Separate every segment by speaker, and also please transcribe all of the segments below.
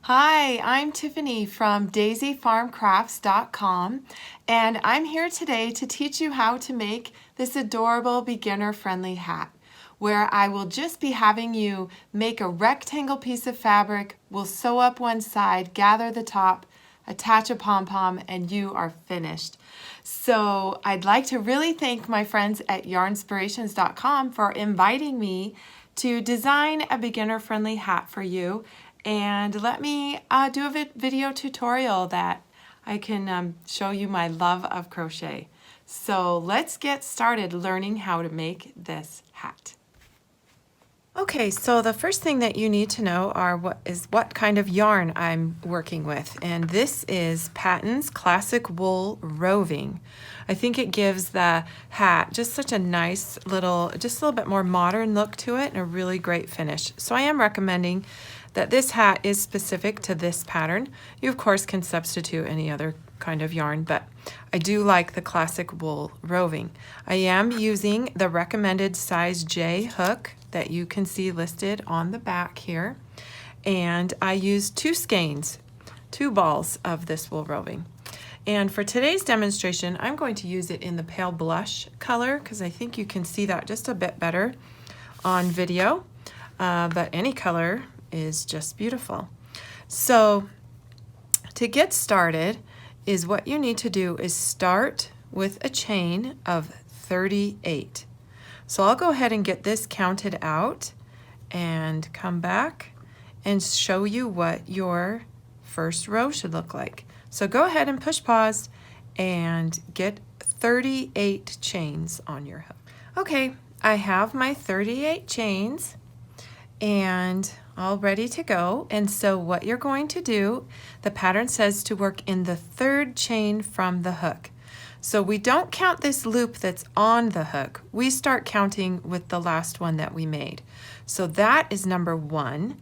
Speaker 1: Hi, I'm Tiffany from daisyfarmcrafts.com, and I'm here today to teach you how to make this adorable beginner-friendly hat, where I will just be having you make a rectangle piece of fabric, we'll sew up one side, gather the top, attach a pom-pom, and you are finished. So I'd like to really thank my friends at Yarnspirations.com for inviting me to design a beginner-friendly hat for you. And let me do a video tutorial that I can show you my love of crochet. So let's get started learning how to make this hat. Okay, so the first thing that you need to know are what kind of yarn I'm working with. And this is Patton's Classic Wool Roving. I think it gives the hat just such a nice little, just a little bit more modern look to it and a really great finish. So I am recommending that this hat is specific to this pattern. You of course can substitute any other kind of yarn, but I do like the Classic Wool Roving. I am using the recommended size J hook that you can see listed on the back here, and I use 2 skeins, 2 balls of this wool roving. And for today's demonstration, I'm going to use it in the pale blush color because I think you can see that just a bit better on video, but any color is just beautiful. So to get started is what you need to do is start with a chain of 38. So I'll go ahead and get this counted out and come back and show you what your first row should look like. So go ahead and push pause and get 38 chains on your hook. Okay, I have my 38 chains and all ready to go. And so what you're going to do, the pattern says to work in the 3rd chain from the hook. So we don't count this loop that's on the hook. We start counting with the last one that we made. So that is number 1,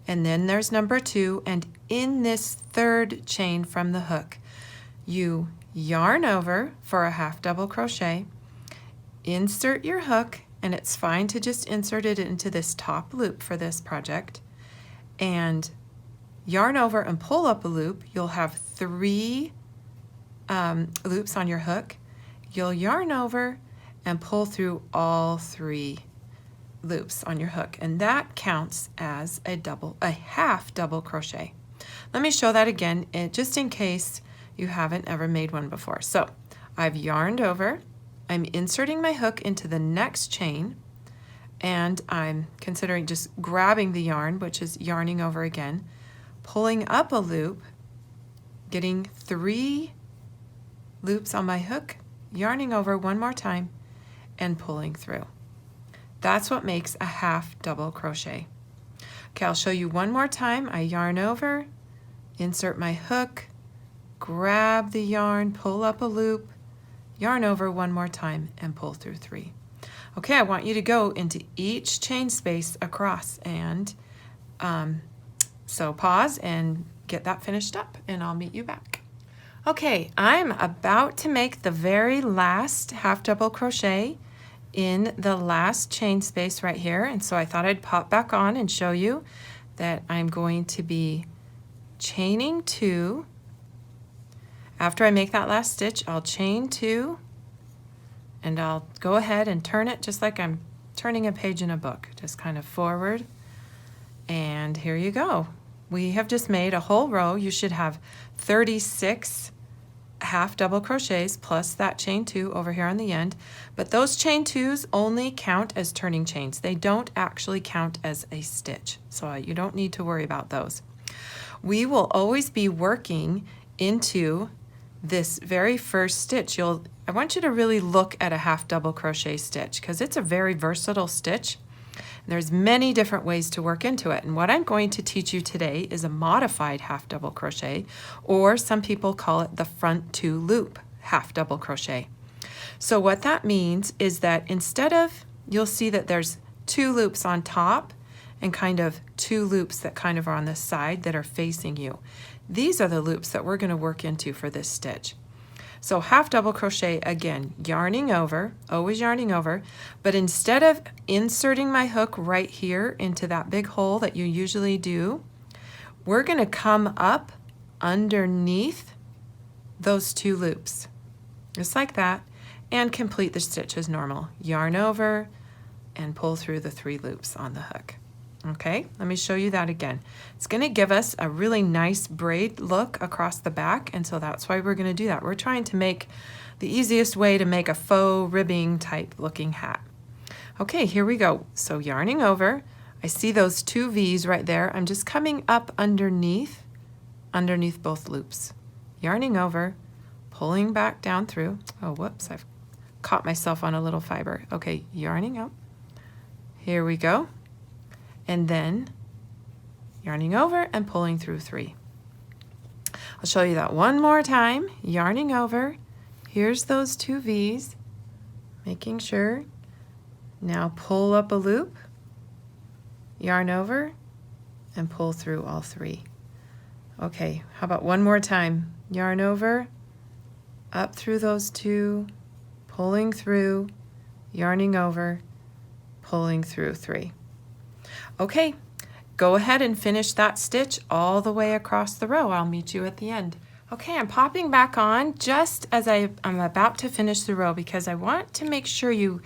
Speaker 1: and then there's number 2, and in this 3rd chain from the hook, you yarn over for a half double crochet, insert your hook, and it's fine to just insert it into this top loop for this project, and yarn over and pull up a loop. You'll have 3 loops on your hook. You'll yarn over and pull through all 3 loops on your hook, and that counts as a half double crochet. Let me show that again, just in case you haven't ever made one before. So I've yarned over, I'm inserting my hook into the next chain, and I'm considering just grabbing the yarn, which is yarning over again, pulling up a loop, getting 3 loops on my hook, yarning over one more time, and pulling through. That's what makes a half double crochet. Okay, I'll show you one more time. I yarn over, insert my hook, grab the yarn, pull up a loop, yarn over one more time, and pull through 3. Okay, I want you to go into each chain space across, and so pause and get that finished up, and I'll meet you back. Okay, I'm about to make the very last half double crochet in the last chain space right here, and so I thought I'd pop back on and show you that I'm going to be chaining 2. After I make that last stitch, I'll chain 2, and I'll go ahead and turn it just like I'm turning a page in a book, just kind of forward, and here you go. We have just made a whole row. You should have 36 half double crochets plus that chain 2 over here on the end, but those chain 2s only count as turning chains. They don't actually count as a stitch, so you don't need to worry about those. We will always be working into this very first stitch. I want you to really look at a half double crochet stitch because it's a very versatile stitch. There's many different ways to work into it, and what I'm going to teach you today is a modified half double crochet, or some people call it the front 2 loop half double crochet. So what that means is that instead of, you'll see that there's 2 loops on top and kind of 2 loops that kind of are on the side that are facing you. These are the loops that we're going to work into for this stitch. So half double crochet, again, yarning over, always yarning over, but instead of inserting my hook right here into that big hole that you usually do, we're going to come up underneath those 2 loops, just like that, and complete the stitch as normal. Yarn over and pull through the 3 loops on the hook. Okay, let me show you that again. It's going to give us a really nice braid look across the back, and so that's why we're going to do that. We're trying to make the easiest way to make a faux ribbing type looking hat. Okay, here we go. So yarning over, I see those 2 V's right there. I'm just coming up underneath both loops. Yarning over, pulling back down through. Oh, whoops, I've caught myself on a little fiber. Okay, yarning up. Here we go. And then yarning over and pulling through 3. I'll show you that one more time. Yarning over, here's those 2 V's, making sure. Now pull up a loop, yarn over, and pull through all 3. Okay, how about one more time? Yarn over, up through those 2, pulling through, yarning over, pulling through 3. Okay, go ahead and finish that stitch all the way across the row. I'll meet you at the end. Okay, I'm popping back on just as I'm about to finish the row because I want to make sure you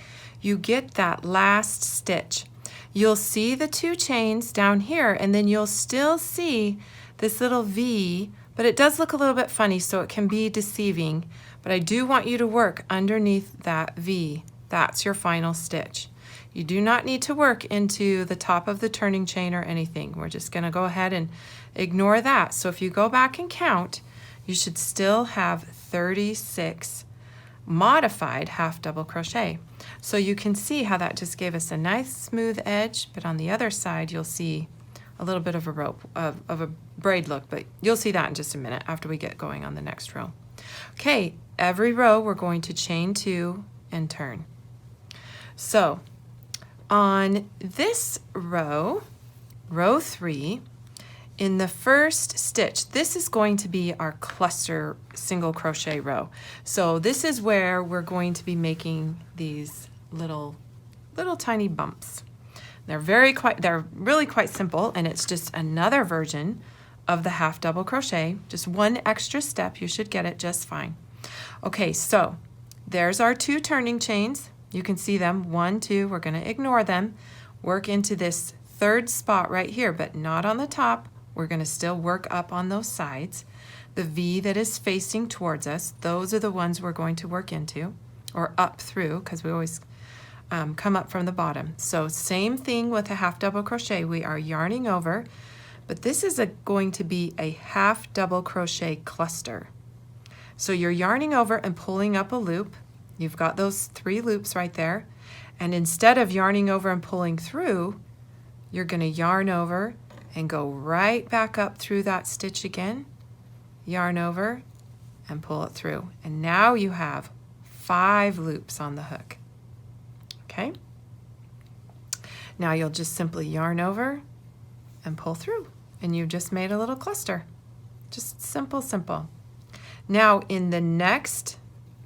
Speaker 1: get that last stitch. You'll see the 2 chains down here, and then you'll still see this little V, but it does look a little bit funny, so it can be deceiving. But I do want you to work underneath that V. That's your final stitch. You do not need to work into the top of the turning chain or anything. We're just going to go ahead and ignore that. So if you go back and count, you should still have 36 modified half double crochet. So you can see how that just gave us a nice smooth edge, but on the other side you'll see a little bit of a rope, of a braid look, but you'll see that in just a minute after we get going on the next row. Okay, every row we're going to chain 2 and turn. So on this row, row 3, in the first stitch, this is going to be our cluster single crochet row. So this is where we're going to be making these little tiny bumps. They're really quite simple, and it's just another version of the half double crochet. Just one extra step, you should get it just fine. Okay, so there's our 2 turning chains. You can see them, 1, 2, we're gonna ignore them. Work into this 3rd spot right here, but not on the top. We're gonna still work up on those sides. The V that is facing towards us, those are the ones we're going to work into, or up through, because we always come up from the bottom. So same thing with a half double crochet. We are yarning over, but this is going to be a half double crochet cluster. So you're yarning over and pulling up a loop. You've got those 3 loops right there. And instead of yarning over and pulling through, you're going to yarn over and go right back up through that stitch again, yarn over and pull it through. And now you have 5 loops on the hook. Okay? Now you'll just simply yarn over and pull through, and you've just made a little cluster. Just simple, simple. Now in the next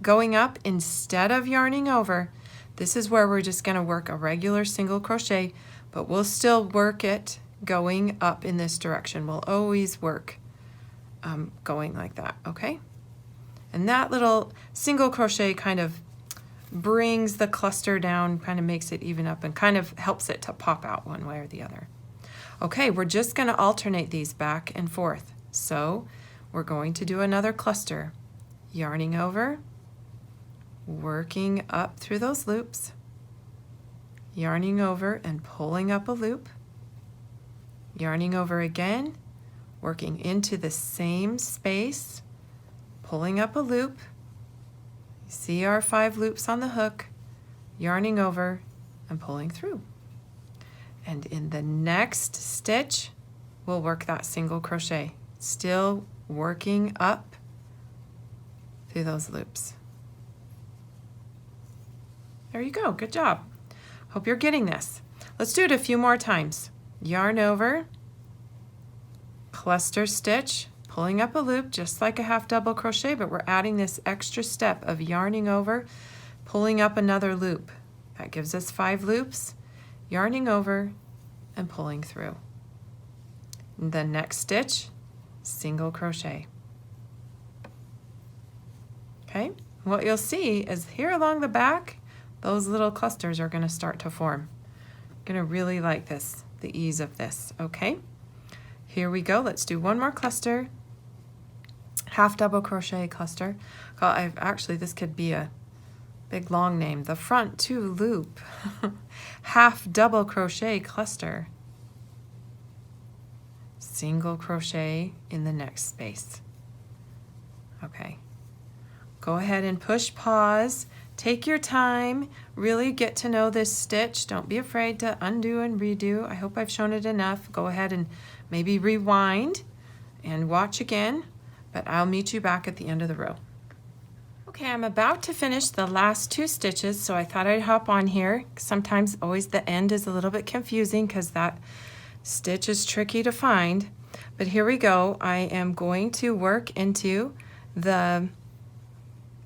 Speaker 1: going up, instead of yarning over, this is where we're just going to work a regular single crochet, but we'll still work it going up in this direction. We'll always work going like that, okay? And that little single crochet kind of brings the cluster down, kind of makes it even up, and kind of helps it to pop out one way or the other. Okay, we're just going to alternate these back and forth. So we're going to do another cluster. Yarning over, working up through those loops, yarning over and pulling up a loop, yarning over again, working into the same space, pulling up a loop. See our 5 loops on the hook, yarning over and pulling through. And in the next stitch, we'll work that single crochet, still working up through those loops. There you go, good job. Hope you're getting this. Let's do it a few more times. Yarn over, cluster stitch, pulling up a loop just like a half double crochet, but we're adding this extra step of yarning over, pulling up another loop. That gives us 5 loops, yarning over and pulling through. The next stitch, single crochet. Okay, what you'll see is here along the back, those little clusters are going to start to form. You're going to really like this, the ease of this, okay? Here we go, let's do one more cluster, half double crochet cluster. Actually, this could be a big long name, the front two loop, half double crochet cluster, single crochet in the next space. Okay. Go ahead and push pause, take your time, really get to know this stitch. Don't be afraid to undo and redo. I hope I've shown it enough. Go ahead and maybe rewind and watch again, but I'll meet you back at the end of the row. Okay, I'm about to finish the last two stitches, so I thought I'd hop on here. Sometimes always the end is a little bit confusing because that stitch is tricky to find. But here we go. I am going to work into the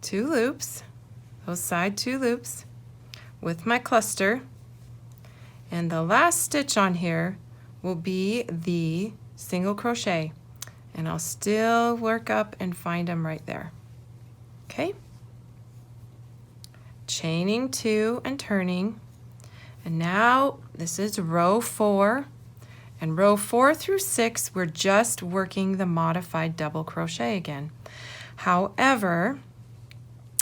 Speaker 1: two loops, those side two loops with my cluster, and the last stitch on here will be the single crochet, and I'll still work up and find them right there. Okay, chaining two and turning, and now this is row 4, and row 4 through 6 we're just working the modified double crochet again. However,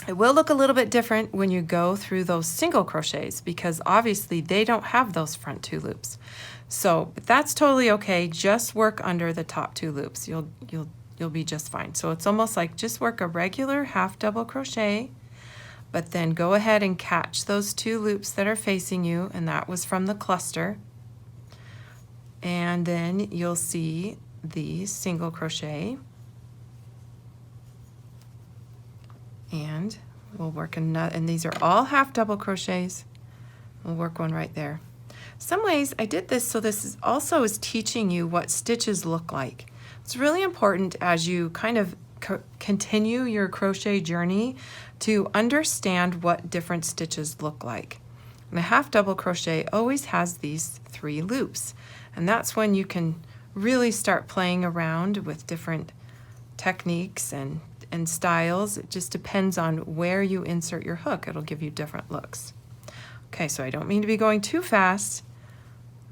Speaker 1: it will look a little bit different when you go through those single crochets because obviously they don't have those front two loops. So, but that's totally okay. Just work under the top two loops. You'll be just fine. So it's almost like just work a regular half double crochet, but then go ahead and catch those two loops that are facing you, and that was from the cluster. And then you'll see the single crochet. And we'll work another, and these are all half double crochets. We'll work one right there. Some ways I did this so this is also is teaching you what stitches look like. It's really important as you kind of continue your crochet journey to understand what different stitches look like. And a half double crochet always has these 3 loops, and that's when you can really start playing around with different techniques and styles. It just depends on where you insert your hook. It'll give you different looks. Okay, so I don't mean to be going too fast,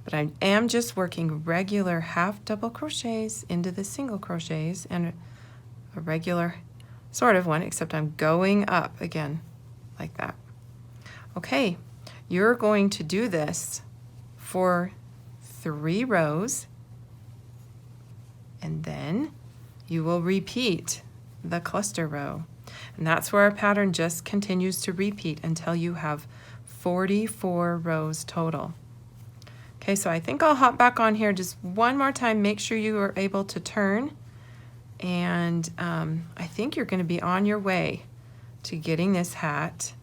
Speaker 1: but I am just working regular half double crochets into the single crochets and a regular sort of one, except I'm going up again like that. Okay, you're going to do this for 3 rows, and then you will repeat the cluster row, and that's where our pattern just continues to repeat until you have 44 rows total. Okay, so I think I'll hop back on here just one more time. Make sure you are able to turn, and I think you're going to be on your way to getting this hat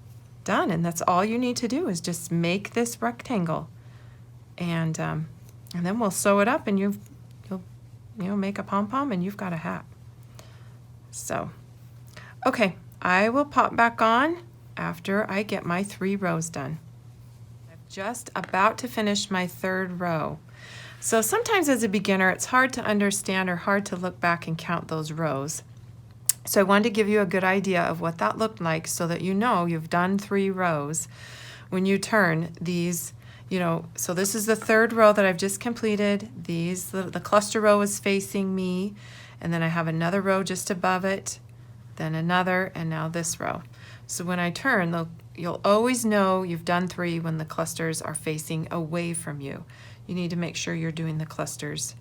Speaker 1: done, and that's all you need to do is just make this rectangle, and then we'll sew it up, and you'll make a pom-pom, and you've got a hat. So, okay, I will pop back on after I get my 3 rows done. I'm just about to finish my 3rd row. So sometimes as a beginner, it's hard to understand or hard to look back and count those rows. So I wanted to give you a good idea of what that looked like so that you know you've done 3 rows when you turn these. So this is the 3rd row that I've just completed. The cluster row is facing me, and then I have another row just above it, then another, and now this row. So when I turn, you'll always know you've done 3 when the clusters are facing away from you. You need to make sure you're doing the clusters,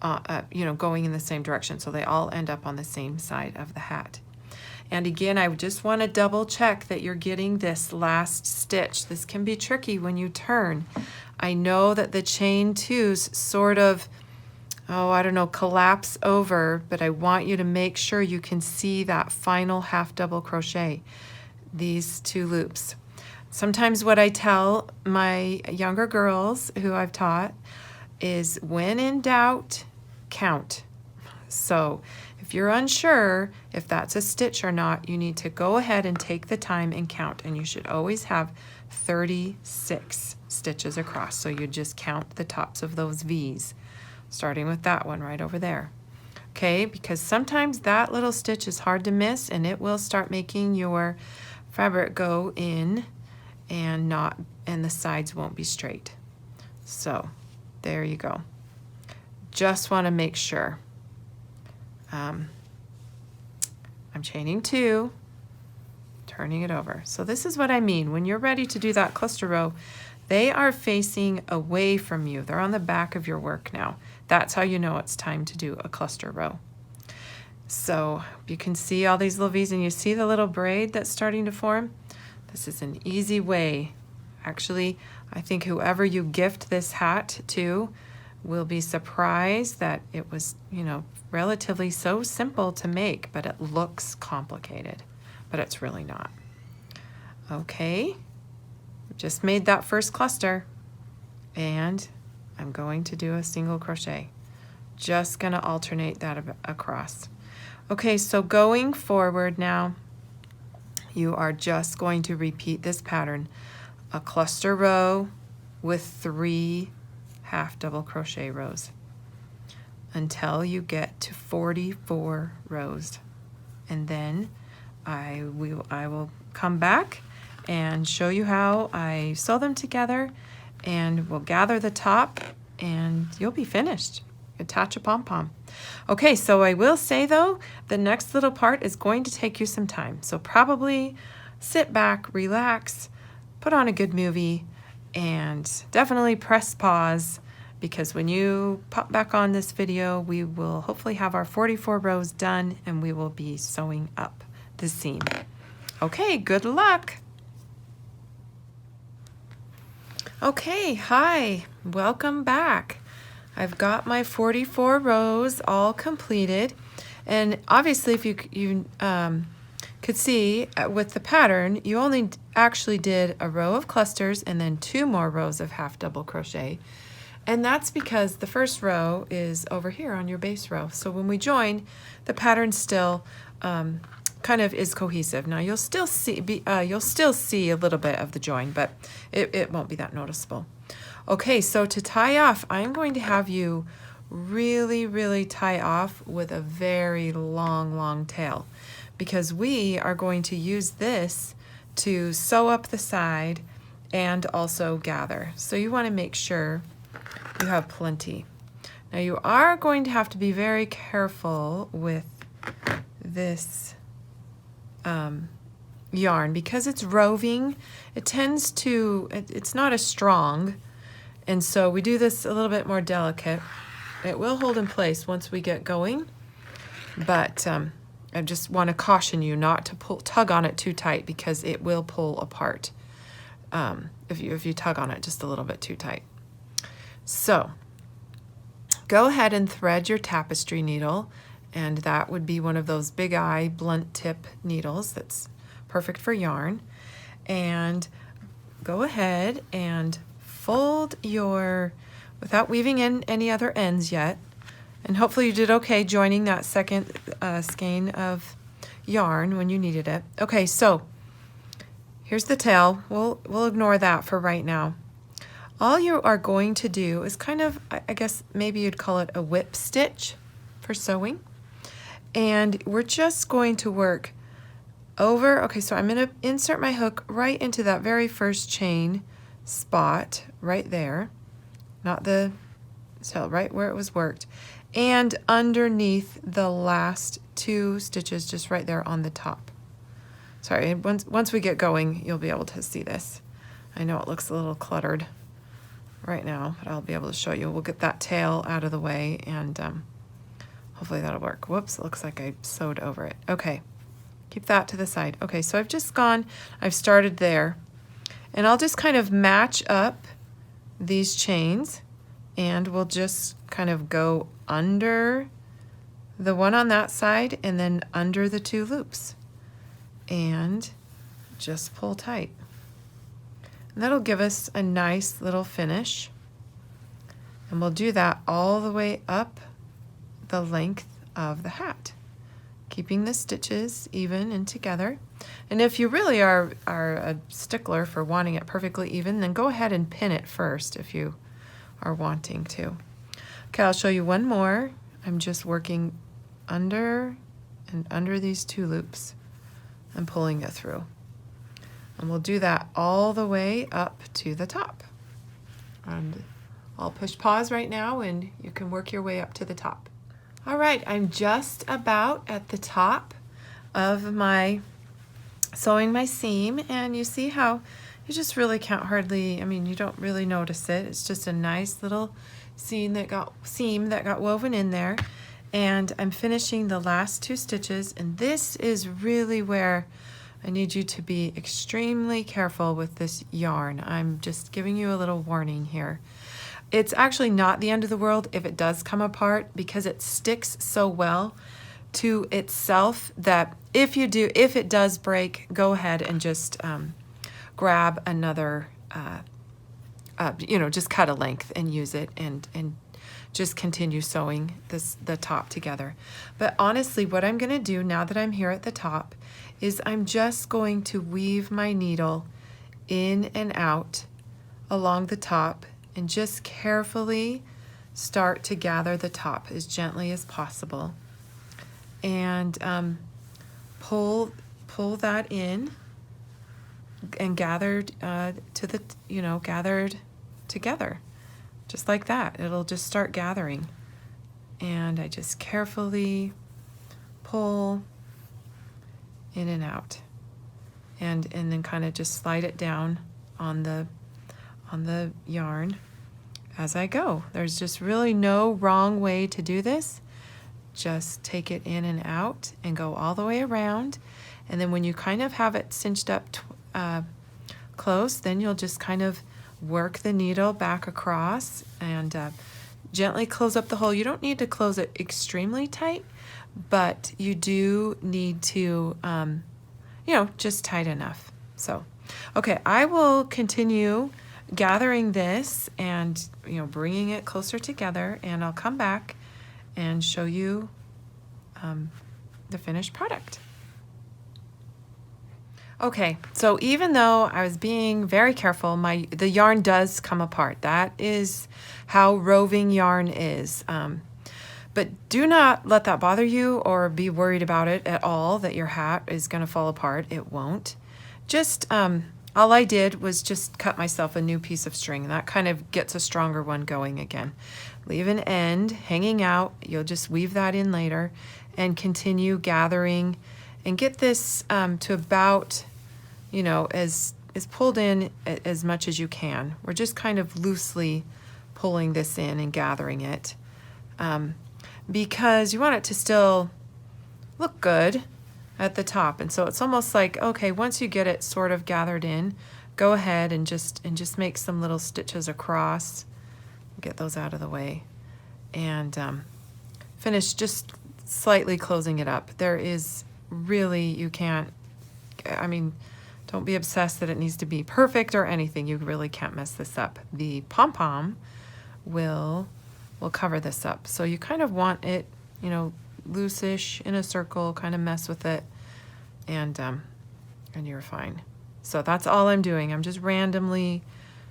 Speaker 1: going in the same direction so they all end up on the same side of the hat. And again, I just want to double check that you're getting this last stitch. This can be tricky when you turn. I know that the chain 2s sort of, collapse over, but I want you to make sure you can see that final half double crochet, these 2 loops. Sometimes what I tell my younger girls who I've taught is when in doubt, count. So if you're unsure if that's a stitch or not, you need to go ahead and take the time and count, and you should always have 36 stitches across. So you just count the tops of those V's. starting with that one right over there. Okay, because sometimes that little stitch is hard to miss and it will start making your fabric go in and the sides won't be straight. So there you go. Just want to make sure. I'm chaining 2, turning it over. So this is what I mean. When you're ready to do that cluster row, they are facing away from you. They're on the back of your work now. That's how you know it's time to do a cluster row. So you can see all these little V's and you see the little braid that's starting to form. This is an easy way. Actually, I think whoever you gift this hat to will be surprised that it was, you know, relatively so simple to make, but it looks complicated, but it's really not. Okay, just made that first cluster and I'm going to do a single crochet. Just gonna alternate that across. Okay, so going forward now, you are just going to repeat this pattern, a cluster row with 3 half double crochet rows until you get to 44 rows. And then I will come back and show you how I sew them together, and we'll gather the top and you'll be finished. Attach a pom-pom. Okay, so I will say though, the next little part is going to take you some time. So probably sit back, relax, put on a good movie, and definitely press pause, because when you pop back on this video, we will hopefully have our 44 rows done and we will be sewing up the seam. Okay, good luck. Okay, hi, welcome back. I've got my 44 rows all completed, and obviously if you could see with the pattern, you only actually did a row of clusters and then 2 more rows of half double crochet, and that's because the first row is over here on your base row. So when we join, the pattern still kind of is cohesive. Now you'll still see a little bit of the join, but it won't be that noticeable. Okay, so to tie off, I'm going to have you really tie off with a very long tail, because we are going to use this to sew up the side and also gather. So you want to make sure you have plenty. Now you are going to have to be very careful with this yarn, because it's roving. It's not as strong. And so we do this a little bit more delicate. It will hold in place once we get going, but I just want to caution you not to tug on it too tight, because it will pull apart if you tug on it just a little bit too tight. So go ahead and thread your tapestry needle, and that would be one of those big eye blunt tip needles that's perfect for yarn. And go ahead and fold without weaving in any other ends yet, and hopefully you did okay joining that second skein of yarn when you needed it. Okay, so here's the tail. We'll ignore that for right now. All you are going to do is kind of, I guess maybe you'd call it a whip stitch for sewing, and we're just going to work over. Okay, so I'm going to insert my hook right into that very first chain spot right there, right where it was worked, and underneath the last 2 stitches just right there on the top. Sorry, once we get going, you'll be able to see this. I know it looks a little cluttered right now, but I'll be able to show you. We'll get that tail out of the way, and hopefully that'll work. Whoops, it looks like I sewed over it. Okay, keep that to the side. Okay, so I've started there. And I'll just kind of match up these chains, and we'll just kind of go under the one on that side and then under the 2 loops, and just pull tight. And that'll give us a nice little finish. And we'll do that all the way up the length of the hat, keeping the stitches even and together. And if you really are a stickler for wanting it perfectly even, then go ahead and pin it first if you are wanting to. Okay, I'll show you one more. I'm just working under and under these 2 loops and pulling it through. And we'll do that all the way up to the top. And I'll push pause right now and you can work your way up to the top. All right, I'm just about at the top of my sewing my seam, and you see how you just really can't hardly, you don't really notice it. It's just a nice little seam that got woven in there. And I'm finishing the last 2 stitches, and this is really where I need you to be extremely careful with this yarn. I'm just giving you a little warning here. It's actually not the end of the world if it does come apart, because it sticks so well to itself that if it does break, go ahead and just grab another, just cut a length and use it, and just continue sewing the top together. But honestly, what I'm going to do now that I'm here at the top is I'm just going to weave my needle in and out along the top and just carefully start to gather the top as gently as possible, and pull that in and gathered gathered together, just like that. It'll just start gathering, and I just carefully pull in and out, and then kind of just slide it down on the yarn as I go. There's just really no wrong way to do this. Just take it in and out and go all the way around, and then when you kind of have it cinched up close, then you'll just kind of work the needle back across and gently close up the hole. You don't need to close it extremely tight, but you do need to, just tight enough. So, okay, I will continue gathering this and, bringing it closer together, and I'll come back and show you the finished product. Okay, so even though I was being very careful, the yarn does come apart. That is how roving yarn is. But do not let that bother you or be worried about it at all, that your hat is going to fall apart. It won't. Just all I did was just cut myself a new piece of string, and that kind of gets a stronger one going again. Leave an end hanging out. You'll just weave that in later and continue gathering and get this to about, as pulled in as much as you can. We're just kind of loosely pulling this in and gathering it, because you want it to still look good at the top. And so it's almost like, okay, once you get it sort of gathered in, go ahead and just make some little stitches across, get those out of the way, and finish just slightly closing it up. There is really, you can't, don't be obsessed that it needs to be perfect or anything. You really can't mess this up. The pom-pom will cover this up. So you kind of want it, loose-ish in a circle, kind of mess with it, and you're fine. So that's all I'm doing. I'm just randomly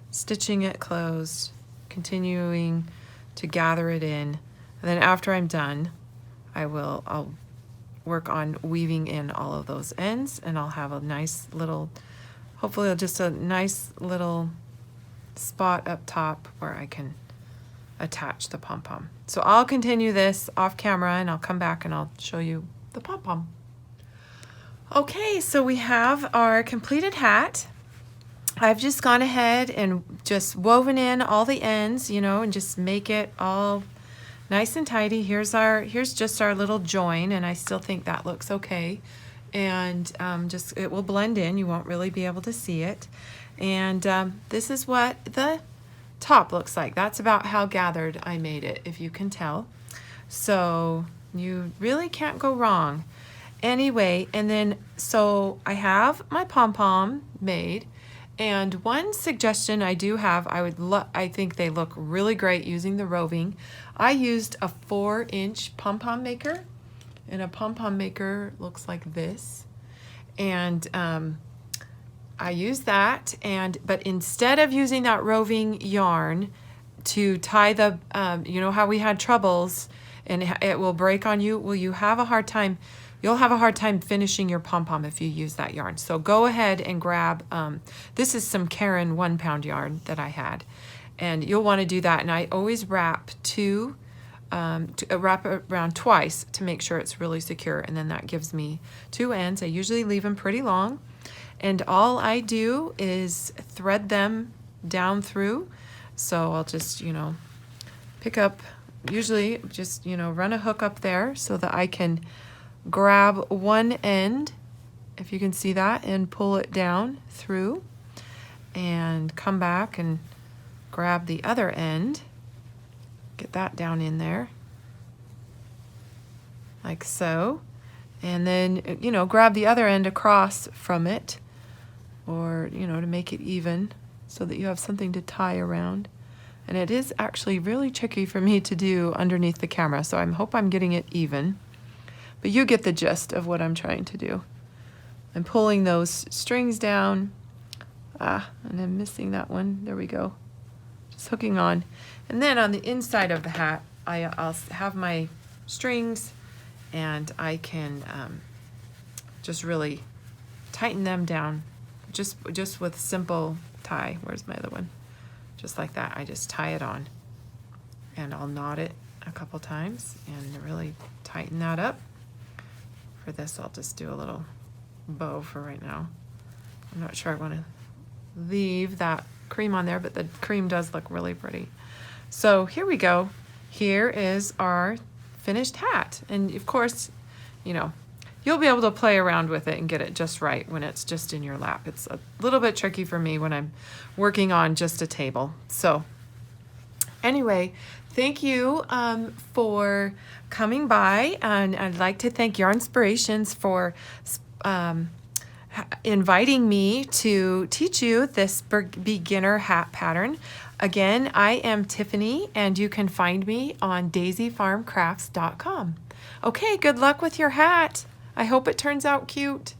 Speaker 1: stitching it closed, continuing to gather it in, and then after I'm done, I'll work on weaving in all of those ends, and I'll have a nice little, hopefully just a nice little spot up top where I can attach the pom-pom. So I'll continue this off camera, and I'll come back and I'll show you the pom-pom. Okay, so we have our completed hat. I've just gone ahead and just woven in all the ends, and just make it all nice and tidy. Here's just our little join, and I still think that looks okay. And it will blend in. You won't really be able to see it. And this is what the top looks like. That's about how gathered I made it, if you can tell. So you really can't go wrong. Anyway, and then so I have my pom-pom made, and one suggestion I do have, I think they look really great using the roving. I used a 4-inch pom-pom maker, and a pom-pom maker looks like this, and I used that, but instead of using that roving yarn to tie the, you know how we had troubles and it will break on you? Well, you'll have a hard time finishing your pom-pom if you use that yarn. So go ahead and grab, this is some Karen 1 pound yarn that I had. And you'll want to do that. And I always wrap wrap it around twice to make sure it's really secure. And then that gives me 2 ends. I usually leave them pretty long. And all I do is thread them down through. So I'll just, you know, pick up, usually just, you know, run a hook up there so that I can grab one end, if you can see that, and pull it down through and come back and grab the other end, get that down in there like so, and then, you know, grab the other end across from it, or, you know, to make it even so that you have something to tie around. And it is actually really tricky for me to do underneath the camera, so I hope I'm getting it even. But you get the gist of what I'm trying to do. I'm pulling those strings down. And I'm missing that one. There we go. Just hooking on. And then on the inside of the hat, I'll have my strings, and I can just really tighten them down just with simple tie. Where's my other one? Just like that. I just tie it on, and I'll knot it a couple times and really tighten that up. For this, I'll just do a little bow for right now. I'm not sure I want to leave that cream on there, but the cream does look really pretty. So here we go. Here is our finished hat. And of course, you know, you'll be able to play around with it and get it just right when it's just in your lap. It's a little bit tricky for me when I'm working on just a table. So anyway, thank you for coming by, and I'd like to thank Yarnspirations for inviting me to teach you this beginner hat pattern. Again, I am Tiffany, and you can find me on daisyfarmcrafts.com. Okay, good luck with your hat. I hope it turns out cute.